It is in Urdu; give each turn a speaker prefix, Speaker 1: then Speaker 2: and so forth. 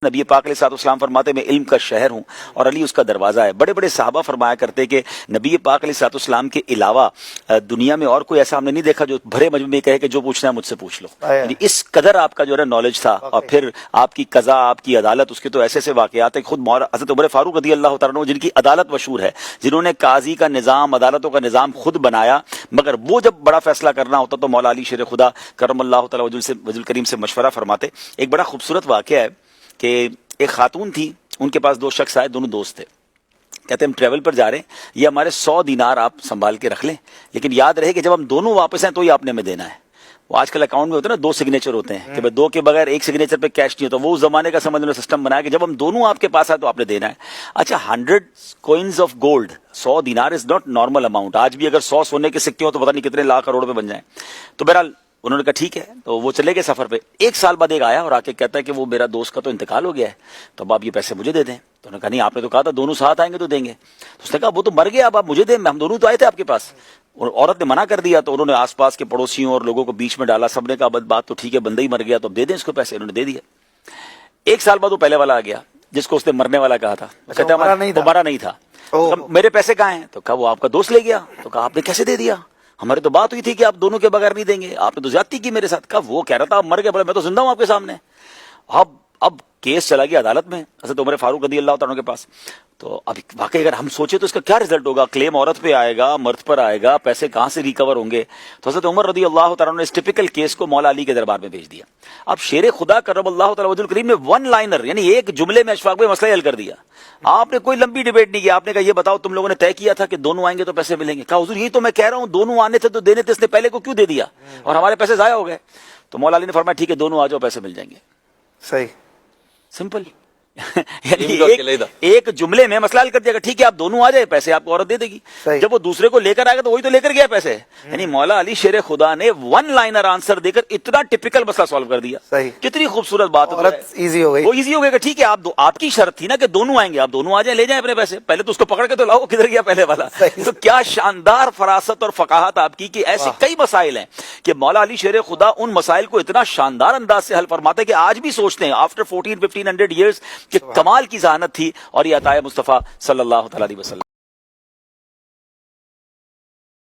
Speaker 1: نبی پاک علیہ الصلوۃ والسلام فرماتے میں علم کا شہر ہوں اور علی اس کا دروازہ ہے۔ بڑے بڑے صحابہ فرمایا کرتے کہ نبی پاک علیہ الصلوۃ والسلام کے علاوہ دنیا میں اور کوئی ایسا ہم نے نہیں دیکھا جو بھرے مجمع میں کہے کہ جو پوچھنا ہے مجھ سے پوچھ لو۔ یعنی اس قدر آپ کا جو ہے نالج تھا، اور پھر آپ کی قضا، آپ کی عدالت، اس کے تو ایسے ایسے واقعات ہیں۔ خود حضرت عمر فاروق رضی اللہ تعالیٰ عنہ جن کی عدالت مشہور ہے، جنہوں نے قاضی کا نظام، عدالتوں کا نظام خود بنایا، مگر وہ جب بڑا فیصلہ کرنا ہوتا تو مولا علی شیر خدا کرم اللہ تعالیٰ وجہ الکریم سے مشورہ فرماتے۔ ایک بڑا خوبصورت واقعہ ہے کہ ایک خاتون تھی، ان کے پاس دو شخص آئے، دونوں دوست تھے۔ کہتے ہیں ہم ٹریول پر جا رہے ہیں، یہ ہمارے 100 دینار آپ سنبھال کے رکھ لیں، لیکن یاد رہے کہ جب ہم دونوں واپس ہیں تو یہ آپ نے ہمیں دینا ہے۔ وہ آج کل اکاؤنٹ میں ہوتے ہیں نا، 2 سگنیچر ہوتے ہیں کہ دو کے بغیر ایک سگنیچر پہ کیش نہیں ہوتا۔ وہ اس زمانے کا سمجھ لو سسٹم بنایا کہ جب ہم دونوں آپ کے پاس آئے تو آپ نے دینا ہے۔ اچھا 100 کوئنز آف گولڈ، 100 دینار از ناٹ نارمل اماؤنٹ۔ آج بھی اگر 100 سونے کے سکے ہو تو پتہ نہیں کتنے لاکھ کروڑ پہ بن جائیں۔ تو بہرحال انہوں نے کہا ٹھیک ہے، تو وہ چلے گئے سفر پہ۔ 1 سال بعد ایک آیا اور آ کے کہتا ہے کہ وہ میرا دوست کا تو انتقال ہو گیا ہے، تو اب آپ یہ پیسے مجھے دے دیں۔ تو انہوں نے کہا نہیں، آپ نے تو کہا تھا دونوں ساتھ آئیں گے تو دیں گے۔ تو اس نے کہا وہ تو مر گیا، اب آپ مجھے دیں، ہم دونوں تو آئے تھے آپ کے پاس۔ عورت نے منع کر دیا تو انہوں نے آس پاس کے پڑوسیوں اور لوگوں کو بیچ میں ڈالا، سب نے کہا بات تو ٹھیک ہے، بندہ ہی مر گیا تو اب دے دیں اس کو پیسے۔ انہوں نے دے دیا۔ 1 سال بعد وہ پہلے والا آ گیا جس کو اس نے مرنے والا کہا تھا، کہتا ہمارا نہیں تھا۔ میرے پیسے کہاں ہیں؟ تو کہا وہ آپ کا دوست لے گیا۔ تو کہا آپ نے کیسے دے دیا؟ ہماری تو بات ہوئی تھی کہ آپ دونوں کے بغیر نہیں دیں گے، آپ نے تو زیادتی کی میرے ساتھ۔ کہا وہ کہہ رہا تھا آپ مر گئے، بولے میں تو زندہ ہوں آپ کے سامنے۔ اب کیس چلا گیا عدالت میں حضرت عمر فاروق رضی اللہ تعالیٰ کے پاس۔ تو اب واقعی اگر ہم سوچے تو اس کا کیا رزلٹ ہوگا؟ کلیم عورت پہ آئے گا، مرد پر آئے گا، پیسے کہاں سے ریکور ہوں گے؟ تو حضرت عمر رضی اللہ تعالیٰ نے اس ٹپیکل کیس کو مولا علی کے دربار میں بھیج دیا۔ اب شیر خدا کرم اللہ تعالیٰ وجہ الکریم نے 1 لائنر یعنی ایک جملے میں اشفاق میں مسئلہ حل کر دیا۔ آپ نے کوئی لمبی ڈیبیٹ نہیں کی، آپ نے کہا یہ بتاؤ تم لوگوں نے طے کیا تھا کہ دونوں آئیں گے تو پیسے ملیں گے؟ کہا حضور یہی تو میں کہہ رہا ہوں، دونوں آنے تھے تو دینے تھے، اس نے پہلے کو کیوں دے دیا اور ہمارے پیسے ضائع ہو گئے؟ تو مولا علی نے فرمایا ٹھیک ہے دونوں آ جاؤ، پیسے مل جائیں گے۔
Speaker 2: صحیح،
Speaker 1: سمپل۔ یعنی ایک جملے میں مسئلہ حل کر دیا کہ ٹھیک ہے آپ دونوں آ جائے، پیسے آپ کو عورت دے دے گی۔ جب وہ دوسرے کو لے کر آئے گا تو وہی تو لے کر گیا پیسے۔ یعنی مولا علی شیر خدا نے 1 لائنر آنسر دے کر اتنا ٹپیکل مسئلہ سالو کر دیا۔ کتنی خوبصورت بات ہے،
Speaker 2: ایزی ہو گئی۔
Speaker 1: وہ ایزی ہو گیا کہ ٹھیک ہے آپ کی شرط تھی نا کہ دونوں آئیں گے، آپ دونوں آ جائیں، لے جائیں اپنے پیسے۔ پہلے تو اس کو پکڑ کے تو لاؤ، کدھر گیا پہلے والا؟ تو کیا شاندار فراست اور فقاہت آپ کی کہ ایسے کئی مسائل ہیں کہ مولا علی شیر خدا ان مسائل کو اتنا شاندار انداز سے حل فرماتے ہیں کہ آج بھی سوچتے ہیں آفٹر 1400-1500 ایئرز کہ کمال کی ذہانت تھی، اور یہ عطائے مصطفیٰ صلی اللہ تعالی علیہ وسلم۔